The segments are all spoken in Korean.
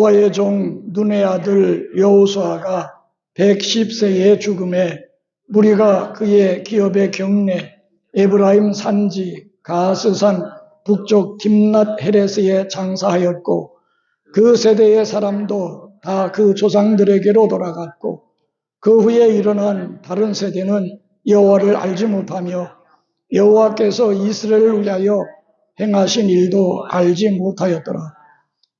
여호와의 종 눈의 아들 여호수아가 110세의 죽음에 무리가 그의 기업의 경내 에브라임 산지 가스산 북쪽 timnat 헤레스에 장사하였고 그 세대의 사람도 다 그 조상들에게로 돌아갔고 그 후에 일어난 다른 세대는 여호와를 알지 못하며 여호와께서 이스라엘을 위하여 행하신 일도 알지 못하였더라.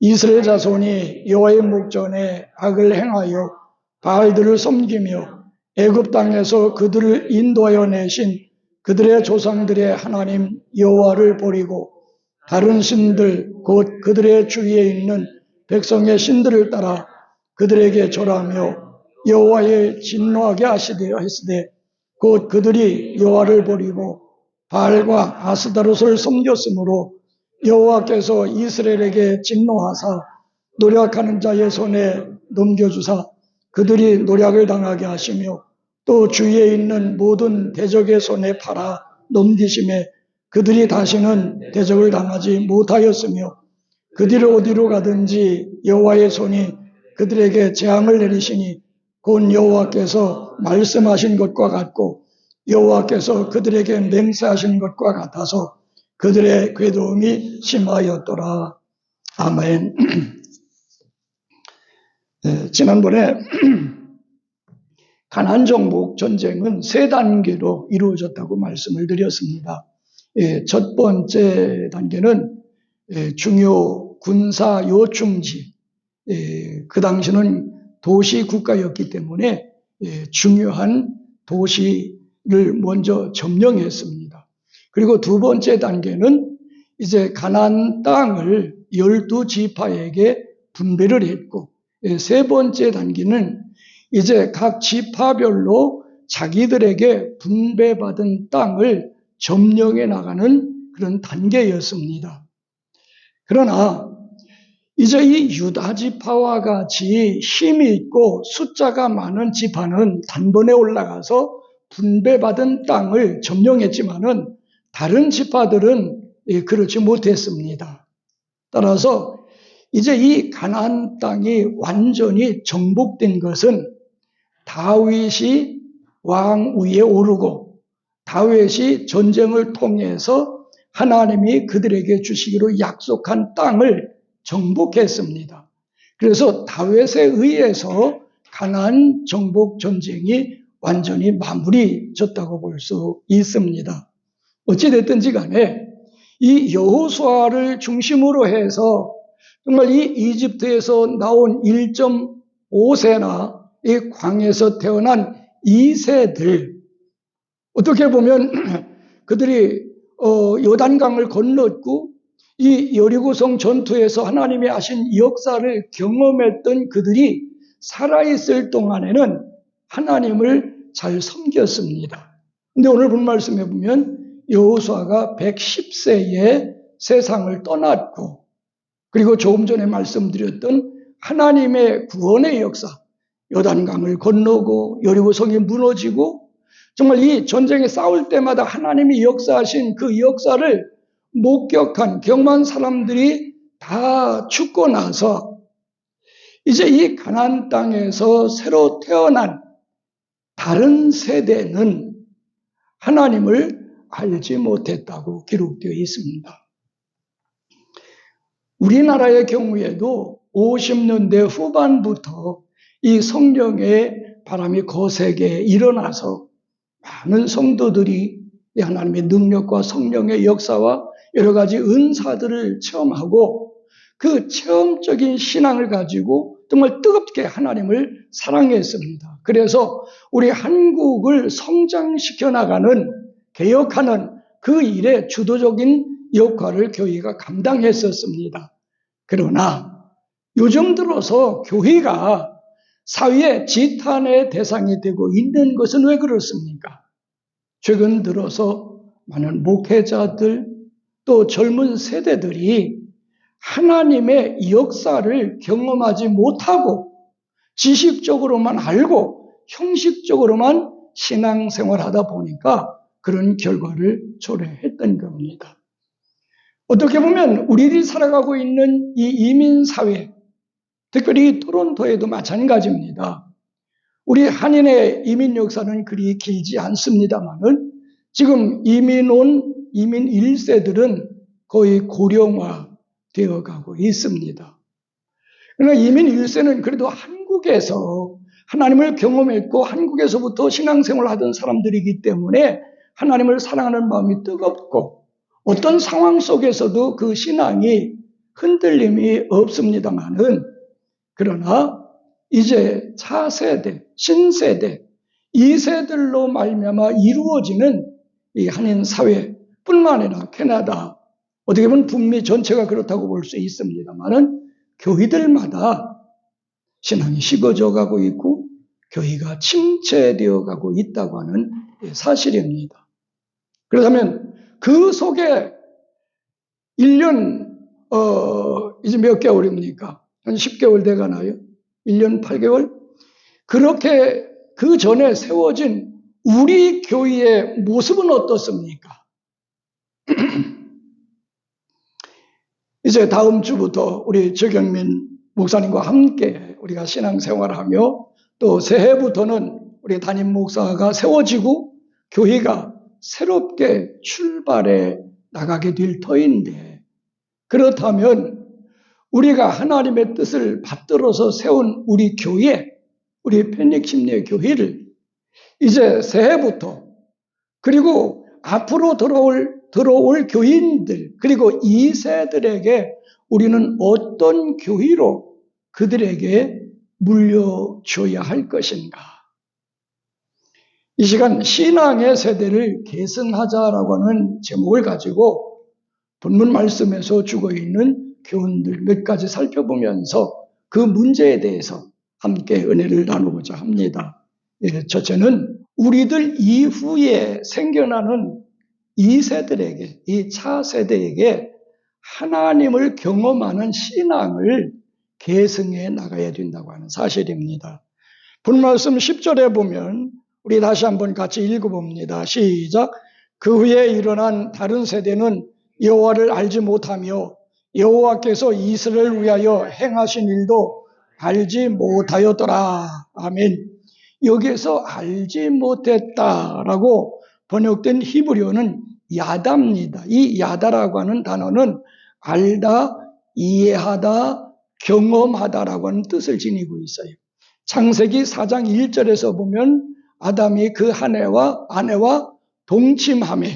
이스라엘 자손이 여호와의 목전에 악을 행하여 바알들을 섬기며 애굽 땅에서 그들을 인도하여 내신 그들의 조상들의 하나님 여호와를 버리고 다른 신들 곧 그들의 주위에 있는 백성의 신들을 따라 그들에게 절하며 여호와의 진노하게 하시되 곧 그들이 여호와를 버리고 바알과 아스다롯을 섬겼으므로 여호와께서 이스라엘에게 진노하사 노략하는 자의 손에 넘겨주사 그들이 노략을 당하게 하시며 또 주위에 있는 모든 대적의 손에 팔아 넘기심에 그들이 다시는 대적을 당하지 못하였으며 그들이 어디로 가든지 여호와의 손이 그들에게 재앙을 내리시니 곧 여호와께서 말씀하신 것과 같고 여호와께서 그들에게 맹세하신 것과 같아서 그들의 괴로움이 심하였더라. 아멘. 지난번에 가나안 정복 전쟁은 세 단계로 이루어졌다고 말씀을 드렸습니다. 첫 번째 단계는 중요 군사 요충지, 그 당시는 도시 국가였기 때문에 중요한 도시를 먼저 점령했습니다. 그리고 두 번째 단계는 이제 가나안 땅을 12지파에게 분배를 했고 세 번째 단계는 이제 각 지파별로 자기들에게 분배받은 땅을 점령해 나가는 그런 단계였습니다. 그러나 이제 이 유다 지파와 같이 힘이 있고 숫자가 많은 지파는 단번에 올라가서 분배받은 땅을 점령했지만은 다른 지파들은 그렇지 못했습니다. 따라서 이제 이 가나안 땅이 완전히 정복된 것은 다윗이 왕 위에 오르고 다윗이 전쟁을 통해서 하나님이 그들에게 주시기로 약속한 땅을 정복했습니다. 그래서 다윗에 의해서 가나안 정복 전쟁이 완전히 마무리졌다고 볼 수 있습니다. 어찌됐든지 간에 이 여호수아를 중심으로 해서 정말 이 이집트에서 나온 1.5세나 이 광에서 태어난 2세들, 어떻게 보면 그들이 요단강을 건넜고 이 여리고성 전투에서 하나님이 하신 역사를 경험했던 그들이 살아있을 동안에는 하나님을 잘 섬겼습니다. 그런데 오늘 본 말씀에 보면 여호수아가 110세에 세상을 떠났고 그리고 조금 전에 말씀드렸던 하나님의 구원의 역사, 요단강을 건너고 여리고성이 무너지고 정말 이 전쟁에 싸울 때마다 하나님이 역사하신 그 역사를 목격한 경험한 사람들이 다 죽고 나서 이제 이 가나안 땅에서 새로 태어난 다른 세대는 하나님을 알지 못했다고 기록되어 있습니다. 우리나라의 경우에도 50년대 후반부터 이 성령의 바람이 거세게 일어나서 많은 성도들이 하나님의 능력과 성령의 역사와 여러 가지 은사들을 체험하고 그 체험적인 신앙을 가지고 정말 뜨겁게 하나님을 사랑했습니다. 그래서 우리 한국을 성장시켜 나가는, 개혁하는 그 일에 주도적인 역할을 교회가 감당했었습니다. 그러나 요즘 들어서 교회가 사회의 지탄의 대상이 되고 있는 것은 왜 그렇습니까? 최근 들어서 많은 목회자들 또 젊은 세대들이 하나님의 역사를 경험하지 못하고 지식적으로만 알고 형식적으로만 신앙생활하다 보니까 그런 결과를 초래했던 겁니다. 어떻게 보면 우리들이 살아가고 있는 이 이민사회, 특별히 토론토에도 마찬가지입니다. 우리 한인의 이민 역사는 그리 길지 않습니다만은 지금 이민 1세들은 거의 고령화 되어 가고 있습니다. 그러나 이민 1세는 그래도 한국에서 하나님을 경험했고 한국에서부터 신앙생활을 하던 사람들이기 때문에 하나님을 사랑하는 마음이 뜨겁고 어떤 상황 속에서도 그 신앙이 흔들림이 없습니다만은 그러나 이제 차세대, 신세대, 2세들로 말미암아 이루어지는 이 한인 사회뿐만 아니라 캐나다, 어떻게 보면 북미 전체가 그렇다고 볼 수 있습니다만은 교회들마다 신앙이 식어져 가고 있고 교회가 침체되어 가고 있다고 하는 사실입니다. 그렇다면 그 속에 1년 이제 몇 개월입니까? 한 10개월 돼 가나요? 1년 8개월? 그렇게 그 전에 세워진 우리 교회의 모습은 어떻습니까? 이제 다음 주부터 우리 최경민 목사님과 함께 우리가 신앙생활하며 또 새해부터는 우리 담임 목사가 세워지고 교회가 새롭게 출발해 나가게 될 터인데 그렇다면 우리가 하나님의 뜻을 받들어서 세운 우리 교회, 우리 편익심리의 교회를 이제 새해부터 그리고 앞으로 들어올 교인들 그리고 2세들에게 우리는 어떤 교회로 그들에게 물려줘야 할 것인가. 이 시간 신앙의 세대를 계승하자라고 하는 제목을 가지고 본문 말씀에서 주고 있는 교훈들 몇 가지 살펴보면서 그 문제에 대해서 함께 은혜를 나누고자 합니다. 첫째는 우리들 이후에 생겨나는 2세들에게, 이 차세대에게 하나님을 경험하는 신앙을 계승해 나가야 된다고 하는 사실입니다. 본문 말씀 10절에 보면 우리 다시 한번 같이 읽어봅니다. 시작. 그 후에 일어난 다른 세대는 여호와를 알지 못하며 여호와께서 이스라엘을 위하여 행하신 일도 알지 못하였더라. 아멘. 여기에서 알지 못했다라고 번역된 히브리어는 야다입니다. 이 야다라고 하는 단어는 알다, 이해하다, 경험하다라고 하는 뜻을 지니고 있어요. 창세기 4장 1절에서 보면 아담이 그 아내와 동침하며,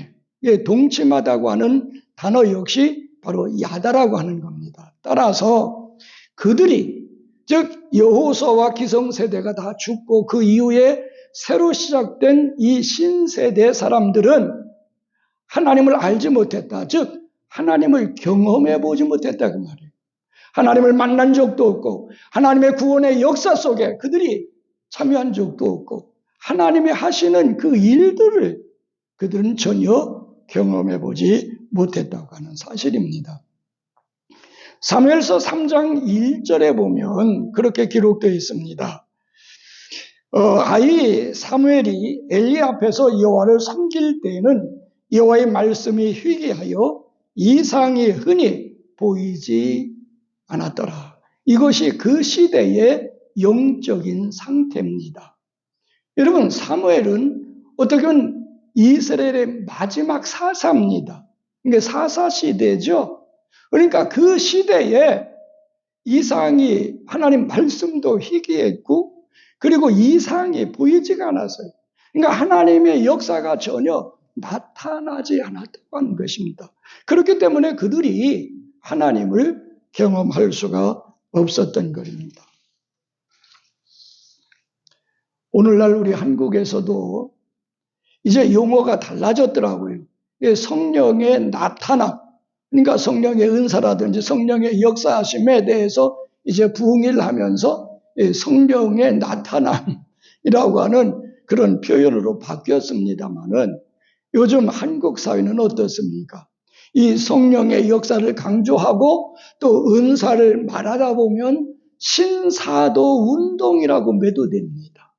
동침하다고 하는 단어 역시 바로 야다라고 하는 겁니다. 따라서 그들이 즉 여호수아와 기성세대가 다 죽고 그 이후에 새로 시작된 이 신세대 사람들은 하나님을 알지 못했다. 즉 하나님을 경험해 보지 못했다 그 말이에요. 하나님을 만난 적도 없고 하나님의 구원의 역사 속에 그들이 참여한 적도 없고 하나님이 하시는 그 일들을 그들은 전혀 경험해 보지 못했다고 하는 사실입니다. 사무엘서 3장 1절에 보면 그렇게 기록되어 있습니다. 아이 사무엘이 엘리 앞에서 여호와를 섬길 때에는 여호와의 말씀이 희귀하여 이상이 흔히 보이지 않았더라. 이것이 그 시대의 영적인 상태입니다. 여러분, 사무엘은 어떻게 보면 이스라엘의 마지막 사사입니다. 그러니까 사사 시대죠. 그러니까 그 시대에 이상이 하나님 말씀도 희귀했고 그리고 이상이 보이지가 않았어요. 그러니까 하나님의 역사가 전혀 나타나지 않았다고 하는 것입니다. 그렇기 때문에 그들이 하나님을 경험할 수가 없었던 것입니다. 오늘날 우리 한국에서도 이제 용어가 달라졌더라고요. 성령의 나타남, 그러니까 성령의 은사라든지 성령의 역사하심에 대해서 이제 부흥을 하면서 성령의 나타남이라고 하는 그런 표현으로 바뀌었습니다만은 요즘 한국 사회는 어떻습니까? 이 성령의 역사를 강조하고 또 은사를 말하다 보면 신사도 운동이라고 매도됩니다.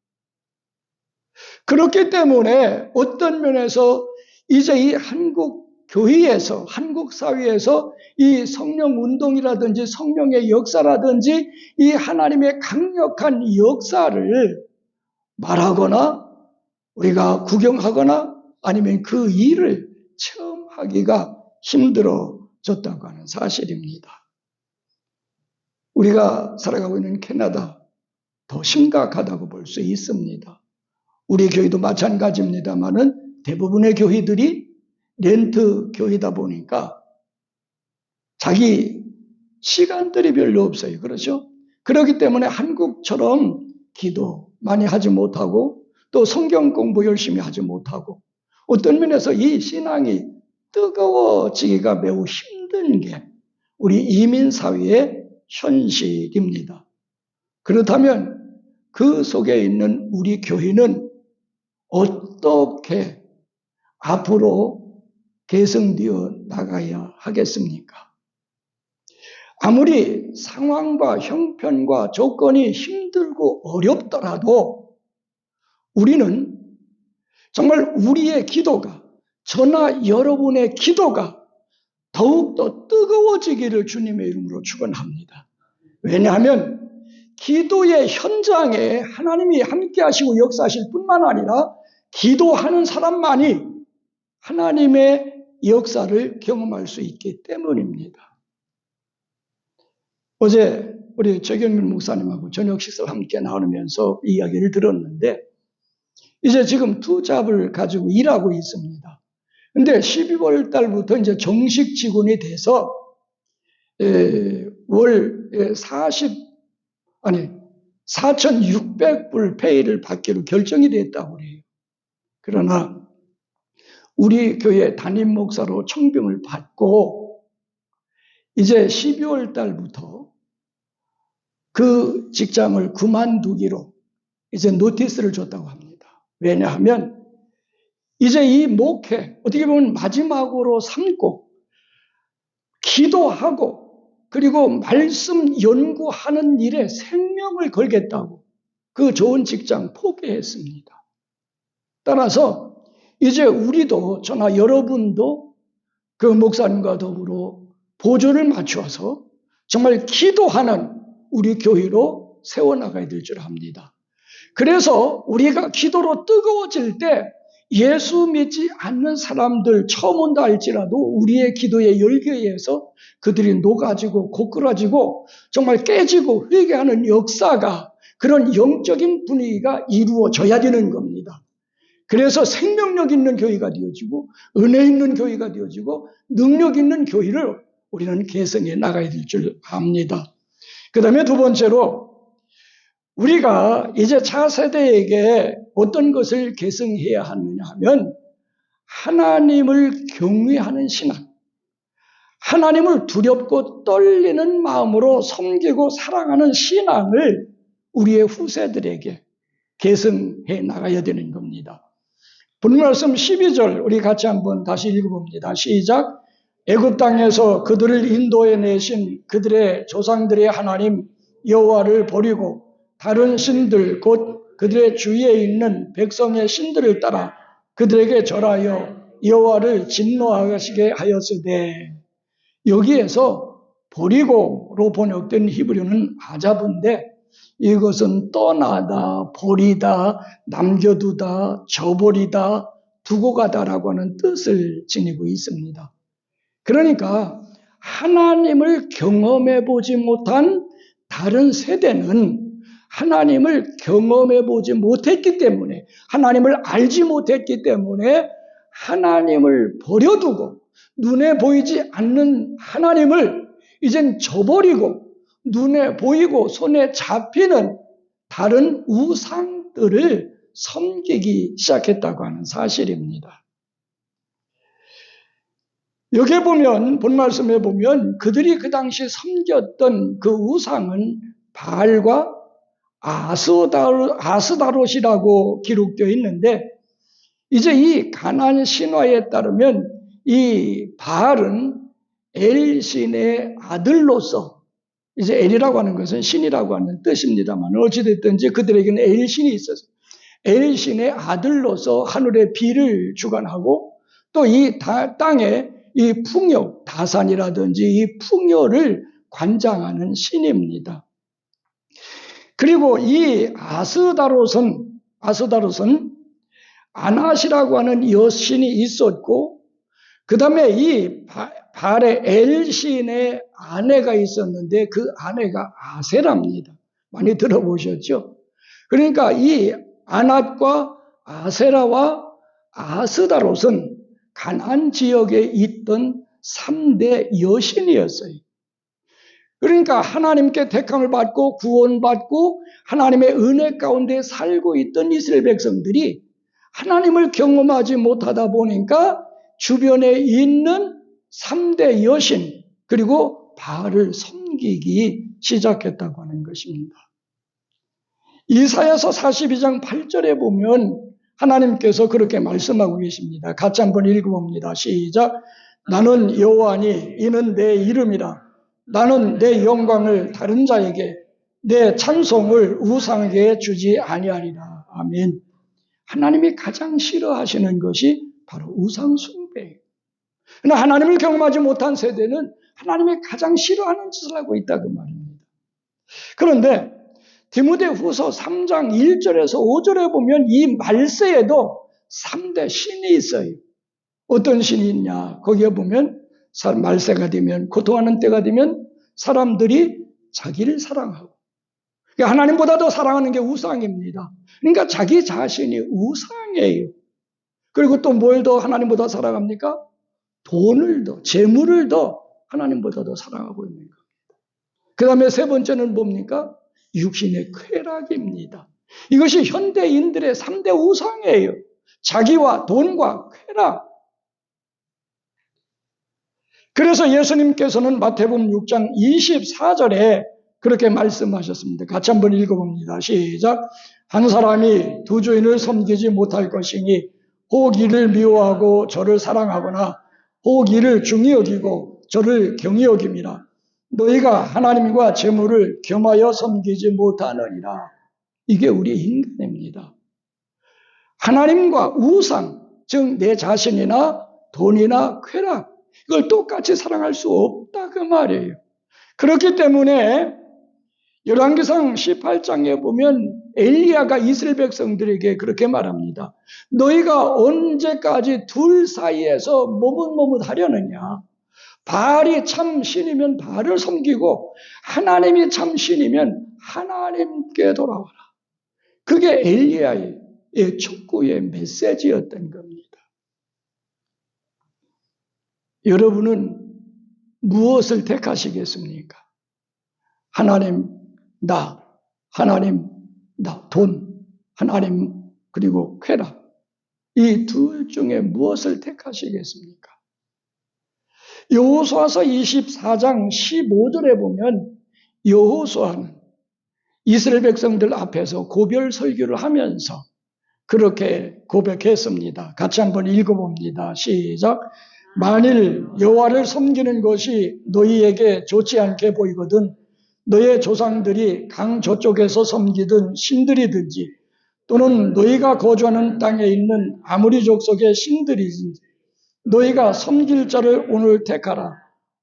그렇기 때문에 어떤 면에서 이제 이 한국 교회에서, 한국 사회에서 이 성령 운동이라든지 성령의 역사라든지 이 하나님의 강력한 역사를 말하거나 우리가 구경하거나 아니면 그 일을 체험하기가 힘들어졌다고 하는 사실입니다. 우리가 살아가고 있는 캐나다 더 심각하다고 볼 수 있습니다. 우리 교회도 마찬가지입니다만은 대부분의 교회들이 렌트 교회다 보니까 자기 시간들이 별로 없어요. 그렇죠? 그렇기 때문에 한국처럼 기도 많이 하지 못하고 또 성경 공부 열심히 하지 못하고 어떤 면에서 이 신앙이 뜨거워지기가 매우 힘든 게 우리 이민사회의 현실입니다. 그렇다면 그 속에 있는 우리 교회는 어떻게 앞으로 개성되어 나가야 하겠습니까? 아무리 상황과 형편과 조건이 힘들고 어렵더라도 우리는 정말 우리의 기도가, 저나 여러분의 기도가 더욱더 뜨거워지기를 주님의 이름으로 축원합니다. 왜냐하면 기도의 현장에 하나님이 함께 하시고 역사하실 뿐만 아니라 기도하는 사람만이 하나님의 역사를 경험할 수 있기 때문입니다. 어제 우리 최경민 목사님하고 저녁 식사를 함께 나누면서 이야기를 들었는데 이제 지금 두 잡을 가지고 일하고 있습니다. 근데 12월 달부터 이제 정식 직원이 돼서 월 4,600불 페이를 받기로 결정이 됐다고 그래요. 그러나 우리 교회 담임 목사로 청빙을 받고 이제 12월 달부터 그 직장을 그만두기로 이제 노티스를 줬다고 합니다. 왜냐하면 이제 이 목회 어떻게 보면 마지막으로 삼고 기도하고 그리고 말씀 연구하는 일에 생명을 걸겠다고 그 좋은 직장 포기했습니다. 따라서 이제 우리도 저나 여러분도 그 목사님과 더불어 보조를 맞추어서 정말 기도하는 우리 교회로 세워나가야 될 줄 압니다. 그래서 우리가 기도로 뜨거워질 때 예수 믿지 않는 사람들 처음 온다 할지라도 우리의 기도의 열기에 의해서 그들이 녹아지고 고꾸라지고 정말 깨지고 회개하는 역사가 그런 영적인 분위기가 이루어져야 되는 겁니다. 그래서 생명력 있는 교회가 되어지고 은혜 있는 교회가 되어지고 능력 있는 교회를 우리는 개성해 나가야 될 줄 압니다. 그 다음에 두 번째로 우리가 이제 차세대에게 어떤 것을 계승해야 하느냐 하면 하나님을 경외하는 신앙, 하나님을 두렵고 떨리는 마음으로 섬기고 사랑하는 신앙을 우리의 후세들에게 계승해 나가야 되는 겁니다. 본문 말씀 12절 우리 같이 한번 다시 읽어봅니다. 시작. 애굽 땅에서 그들을 인도해 내신 그들의 조상들의 하나님 여호와를 버리고 다른 신들 곧 그들의 주위에 있는 백성의 신들을 따라 그들에게 절하여 여호와를 진노하시게 하였으되 여기에서 버리고로 번역된 히브리어는 아자브인데 이것은 떠나다, 버리다, 남겨두다, 저버리다, 두고 가다라고 하는 뜻을 지니고 있습니다. 그러니까 하나님을 경험해 보지 못한 다른 세대는 하나님을 경험해 보지 못했기 때문에 하나님을 알지 못했기 때문에 하나님을 버려두고 눈에 보이지 않는 하나님을 이젠 저버리고 눈에 보이고 손에 잡히는 다른 우상들을 섬기기 시작했다고 하는 사실입니다. 여기에 보면 본 말씀에 보면 그들이 그 당시 섬겼던 그 우상은 바알과 아스다롯이라고 기록되어 있는데 이제 이 가나안 신화에 따르면 이 바알은 엘신의 아들로서 이제 엘이라고 하는 것은 신이라고 하는 뜻입니다만 어찌됐든지 그들에게는 엘신이 있었어요. 엘신의 아들로서 하늘의 비를 주관하고 또 이 땅에 이 풍요, 다산이라든지 이 풍요를 관장하는 신입니다. 그리고 이 아스다롯은 아낫이라고 하는 여신이 있었고, 그 다음에 이 발의 엘신의 아내가 있었는데 그 아내가 아세라입니다. 많이 들어보셨죠? 그러니까 이 아낫과 아세라와 아스다롯은 가나안 지역에 있던 3대 여신이었어요. 그러니까 하나님께 택함을 받고 구원받고 하나님의 은혜 가운데 살고 있던 이스라엘 백성들이 하나님을 경험하지 못하다 보니까 주변에 있는 3대 여신 그리고 바알을 섬기기 시작했다고 하는 것입니다. 이사야서 42장 8절에 보면 하나님께서 그렇게 말씀하고 계십니다. 같이 한번 읽어봅니다. 시작. 나는 여호와니 이는 내 이름이라. 나는 내 영광을 다른 자에게 내 찬송을 우상에게 주지 아니하리라. 아멘. 하나님이 가장 싫어하시는 것이 바로 우상 숭배예요. 그러나 하나님을 경험하지 못한 세대는 하나님이 가장 싫어하는 짓을 하고 있다 그 말입니다. 그런데 디모데후서 3장 1절에서 5절에 보면 이 말세에도 3대 신이 있어요. 어떤 신이 있냐? 거기에 보면 말세가 되면, 고통하는 때가 되면 사람들이 자기를 사랑하고, 그러니까 하나님보다 더 사랑하는 게 우상입니다. 그러니까 자기 자신이 우상이에요. 그리고 또 뭘 더 하나님보다 사랑합니까? 돈을 더, 재물을 더 하나님보다 더 사랑하고 있는 겁니다. 그 다음에 세 번째는 뭡니까? 육신의 쾌락입니다. 이것이 현대인들의 3대 우상이에요. 자기와 돈과 쾌락. 그래서 예수님께서는 마태복음 6장 24절에 그렇게 말씀하셨습니다. 같이 한번 읽어봅니다. 시작. 한 사람이 두 주인을 섬기지 못할 것이니 혹 이를 미워하고 저를 사랑하거나 혹 이를 중히 여기고 저를 경히 여김이라. 너희가 하나님과 재물을 겸하여 섬기지 못하느니라. 이게 우리 인간입니다. 하나님과 우상, 즉 내 자신이나 돈이나 쾌락, 이걸 똑같이 사랑할 수 없다 그 말이에요. 그렇기 때문에 열왕기상 18장에 보면 엘리야가 이스라엘 백성들에게 그렇게 말합니다. 너희가 언제까지 둘 사이에서 머뭇머뭇하려느냐. 바알이 참 신이면 바알을 섬기고 하나님이 참 신이면 하나님께 돌아와라. 그게 엘리야의 촉구의 메시지였던 겁니다. 여러분은 무엇을 택하시겠습니까? 하나님, 나, 돈, 하나님, 그리고 쾌락. 이 둘 중에 무엇을 택하시겠습니까? 여호수아서 24장 15절에 보면 여호수아는 이스라엘 백성들 앞에서 고별 설교를 하면서 그렇게 고백했습니다. 같이 한번 읽어봅니다. 시작. 만일 여호와를 섬기는 것이 너희에게 좋지 않게 보이거든 너희의 조상들이 강 저쪽에서 섬기던 신들이든지 또는 너희가 거주하는 땅에 있는 아무리 족속의 신들이든지 너희가 섬길 자를 오늘 택하라.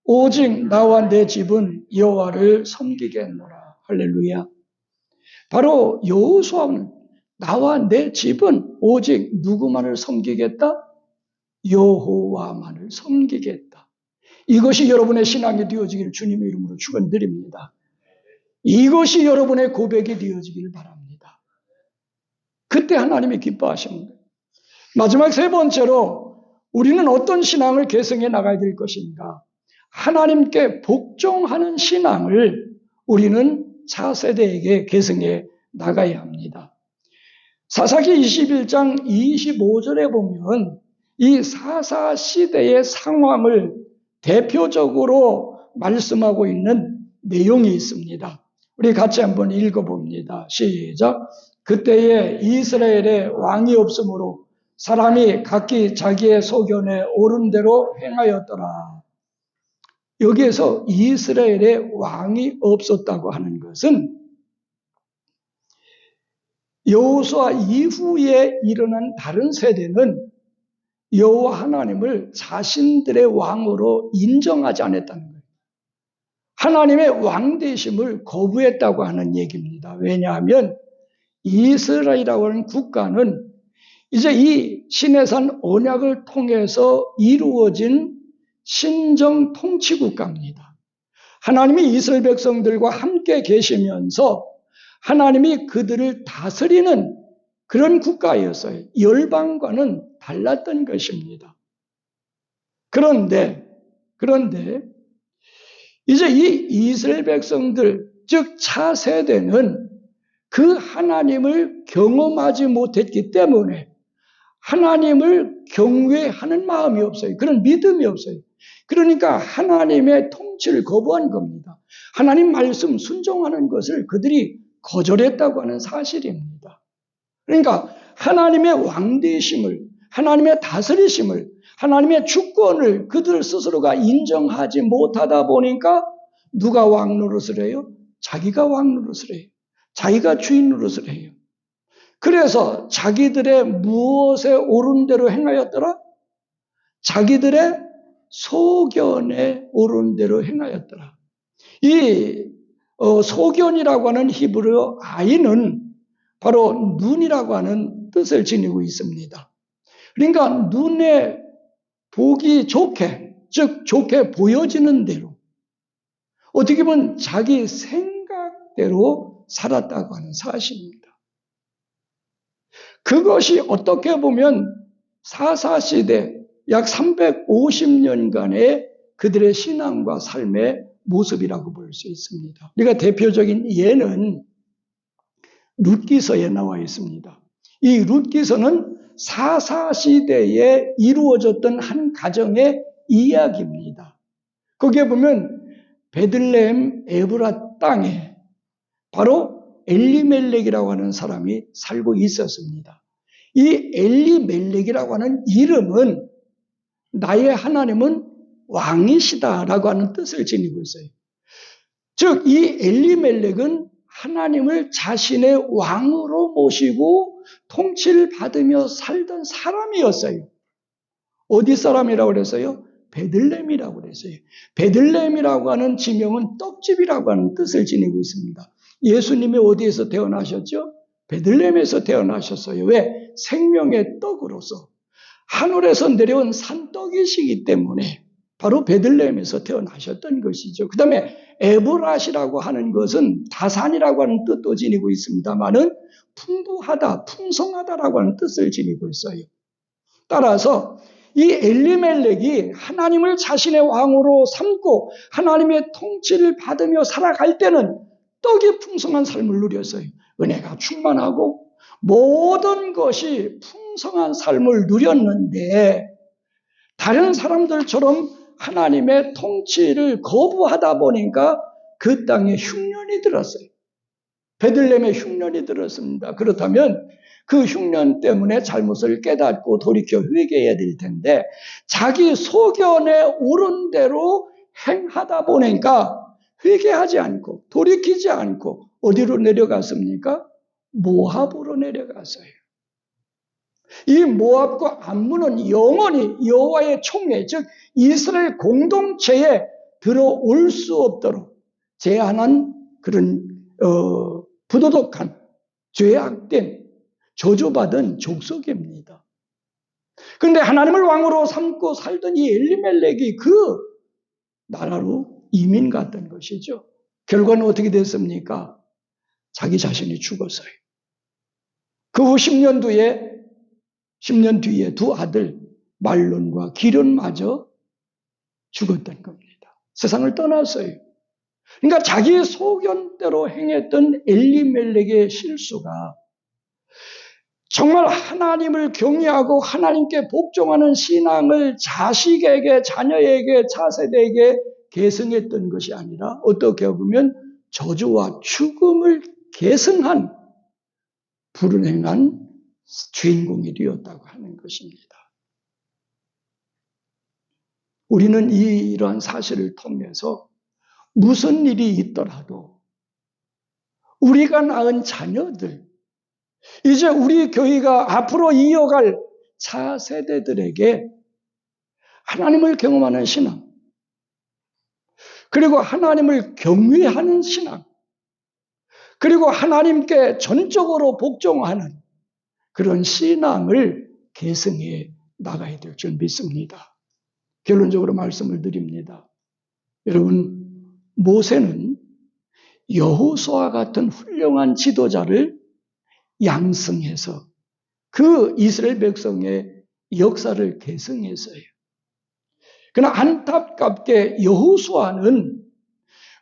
오직 나와 내 집은 여호와를 섬기겠노라. 할렐루야. 바로 여호수아는 나와 내 집은 오직 누구만을 섬기겠다? 여호와만을 섬기겠다. 이것이 여러분의 신앙이 되어지기를 주님의 이름으로 축원드립니다. 이것이 여러분의 고백이 되어지기를 바랍니다. 그때 하나님이 기뻐하십니다. 마지막 세 번째로 우리는 어떤 신앙을 계승해 나가야 될 것인가? 하나님께 복종하는 신앙을 우리는 차세대에게 계승해 나가야 합니다. 사사기 21장 25절에 보면 이 사사 시대의 상황을 대표적으로 말씀하고 있는 내용이 있습니다. 우리 같이 한번 읽어봅니다. 시작. 그때에 이스라엘에 왕이 없으므로 사람이 각기 자기의 소견에 옳은 대로 행하였더라. 여기에서 이스라엘에 왕이 없었다고 하는 것은 여호수아 이후에 일어난 다른 세대는 여호와 하나님을 자신들의 왕으로 인정하지 않았다는 거예요. 하나님의 왕 되심을 거부했다고 하는 얘기입니다. 왜냐하면 이스라엘이라고 하는 국가는 이제 이 시내산 언약을 통해서 이루어진 신정 통치 국가입니다. 하나님이 이스라엘 백성들과 함께 계시면서 하나님이 그들을 다스리는 그런 국가였어요. 열방과는 달랐던 것입니다. 그런데 이제 이 이스라엘 백성들, 즉 차세대는 그 하나님을 경험하지 못했기 때문에 하나님을 경외하는 마음이 없어요. 그런 믿음이 없어요. 그러니까 하나님의 통치를 거부한 겁니다. 하나님 말씀 순종하는 것을 그들이 거절했다고 하는 사실입니다. 그러니까 하나님의 왕되심을, 하나님의 다스리심을, 하나님의 주권을 그들 스스로가 인정하지 못하다 보니까 누가 왕 노릇을 해요? 자기가 왕 노릇을 해요. 자기가 주인 노릇을 해요. 그래서 자기들의 무엇에 옳은 대로 행하였더라? 자기들의 소견에 옳은 대로 행하였더라. 이 소견이라고 하는 히브리어 아이는 바로 눈이라고 하는 뜻을 지니고 있습니다. 그러니까 눈에 보기 좋게, 즉 좋게 보여지는 대로, 어떻게 보면 자기 생각대로 살았다고 하는 사실입니다. 그것이 어떻게 보면 사사시대 약 350년간의 그들의 신앙과 삶의 모습이라고 볼 수 있습니다. 우리가 대표적인 예는 룻기서에 나와 있습니다. 이 룻기서는 사사시대에 이루어졌던 한 가정의 이야기입니다. 거기에 보면 베들레헴 에브라 땅에 바로 엘리멜렉이라고 하는 사람이 살고 있었습니다. 이 엘리멜렉이라고 하는 이름은 나의 하나님은 왕이시다라고 하는 뜻을 지니고 있어요. 즉, 이 엘리멜렉은 하나님을 자신의 왕으로 모시고 통치를 받으며 살던 사람이었어요. 어디 사람이라고 그랬어요? 베들레헴이라고 그랬어요. 베들레헴이라고 하는 지명은 떡집이라고 하는 뜻을 지니고 있습니다. 예수님이 어디에서 태어나셨죠? 베들레헴에서 태어나셨어요. 왜? 생명의 떡으로서 하늘에서 내려온 산떡이시기 때문에 바로 베들레헴에서 태어나셨던 것이죠. 그 다음에 에브라시라고 하는 것은 다산이라고 하는 뜻도 지니고 있습니다만은 풍부하다, 풍성하다라고 하는 뜻을 지니고 있어요. 따라서 이 엘리멜렉이 하나님을 자신의 왕으로 삼고 하나님의 통치를 받으며 살아갈 때는 떡이 풍성한 삶을 누렸어요. 은혜가 충만하고 모든 것이 풍성한 삶을 누렸는데 다른 사람들처럼 하나님의 통치를 거부하다 보니까 그 땅에 흉년이 들었어요. 베들레헴에 흉년이 들었습니다. 그렇다면 그 흉년 때문에 잘못을 깨닫고 돌이켜 회개해야 될 텐데 자기 소견에 옳은 대로 행하다 보니까 회개하지 않고 돌이키지 않고 어디로 내려갔습니까? 모압으로 내려갔어요. 이 모압과 암몬은 영원히 여호와의 총회, 즉 이스라엘 공동체에 들어올 수 없도록 제한한 그런 부도덕한 죄악된 저주받은 족속입니다. 그런데 하나님을 왕으로 삼고 살던 이 엘리멜렉이 그 나라로 이민 갔던 것이죠. 결과는 어떻게 됐습니까? 자기 자신이 죽었어요. 그 후 10년 뒤에 두 아들 말론과 기련마저 죽었던 겁니다. 세상을 떠났어요. 그러니까 자기 소견대로 행했던 엘리멜렉의 실수가 정말 하나님을 경외하고 하나님께 복종하는 신앙을 자식에게, 자녀에게, 차세대에게 계승했던 것이 아니라 어떻게 보면 저주와 죽음을 계승한 불운행한 주인공이 되었다고 하는 것입니다. 우리는 이러한 사실을 통해서 무슨 일이 있더라도 우리가 낳은 자녀들, 이제 우리 교회가 앞으로 이어갈 차세대들에게 하나님을 경험하는 신앙, 그리고 하나님을 경외하는 신앙, 그리고 하나님께 전적으로 복종하는 그런 신앙을 계승해 나가야 될 줄 믿습니다. 결론적으로 말씀을 드립니다. 여러분, 모세는 여호수아 같은 훌륭한 지도자를 양성해서 그 이스라엘 백성의 역사를 계승했어요. 그러나 안타깝게 여호수아는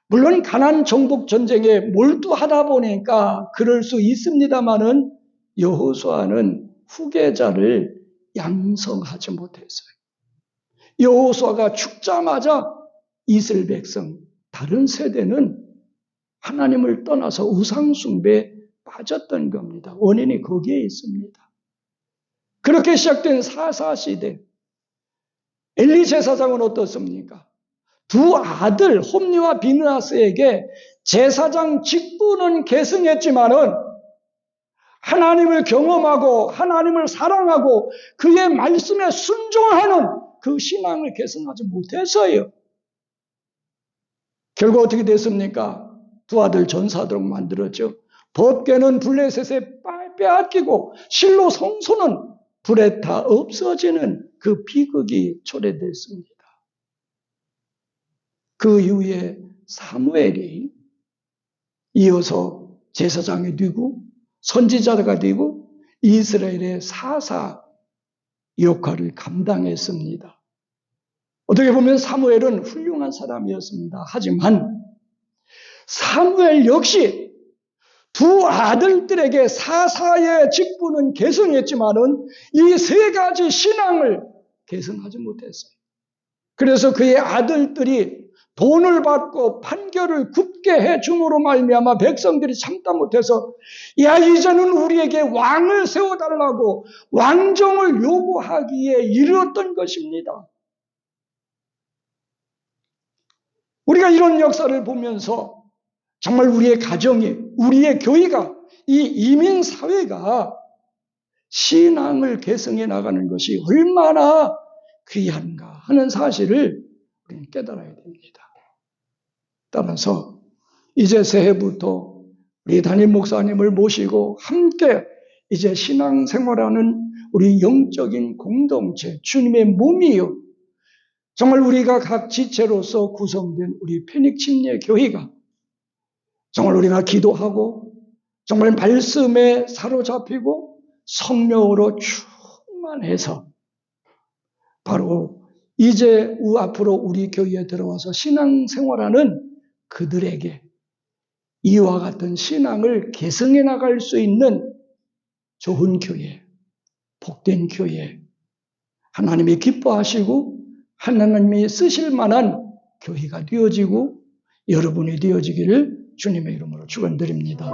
물론 가나안 정복 전쟁에 몰두하다 보니까 그럴 수 있습니다마는 여호수아는 후계자를 양성하지 못했어요. 여호수아가 죽자마자 이스라엘 백성 다른 세대는 하나님을 떠나서 우상 숭배에 빠졌던 겁니다. 원인이 거기에 있습니다. 그렇게 시작된 사사시대, 엘리 제사장은 어떻습니까? 두 아들 홈리와 비느하스에게 제사장 직분은 계승했지만은 하나님을 경험하고 하나님을 사랑하고 그의 말씀에 순종하는 그 신앙을 계승하지 못했어요. 결국 어떻게 됐습니까? 두 아들 전사도록 만들었죠. 법궤는 블레셋에 빼앗기고 실로 성소는 불에 타 없어지는 그 비극이 초래됐습니다. 그 이후에 사무엘이 이어서 제사장이 되고 선지자가 되고 이스라엘의 사사 역할을 감당했습니다. 어떻게 보면 사무엘은 훌륭한 사람이었습니다. 하지만 사무엘 역시 두 아들들에게 사사의 직분은 계승했지만은 이 세 가지 신앙을 계승하지 못했어요. 그래서 그의 아들들이 돈을 받고 판결을 굽게 해줌으로 말미암아 백성들이 참다 못해서 야 이제는 우리에게 왕을 세워달라고 왕정을 요구하기에 이르렀던 것입니다. 우리가 이런 역사를 보면서 정말 우리의 가정이, 우리의 교회가, 이 이민사회가 신앙을 계승해 나가는 것이 얼마나 귀한가 하는 사실을 우리는 깨달아야 됩니다. 따라서 이제 새해부터 우리 담임 목사님을 모시고 함께 이제 신앙생활하는 우리 영적인 공동체, 주님의 몸이요. 정말 우리가 각 지체로서 구성된 우리 패닉침례교회가 정말 우리가 기도하고 정말 말씀에 사로잡히고 성령으로 충만해서 바로 이제 앞으로 우리 교회에 들어와서 신앙생활하는 그들에게 이와 같은 신앙을 계승해 나갈 수 있는 좋은 교회, 복된 교회, 하나님이 기뻐하시고 하나님이 쓰실 만한 교회가 되어지고 여러분이 되어지기를 주님의 이름으로 축원드립니다.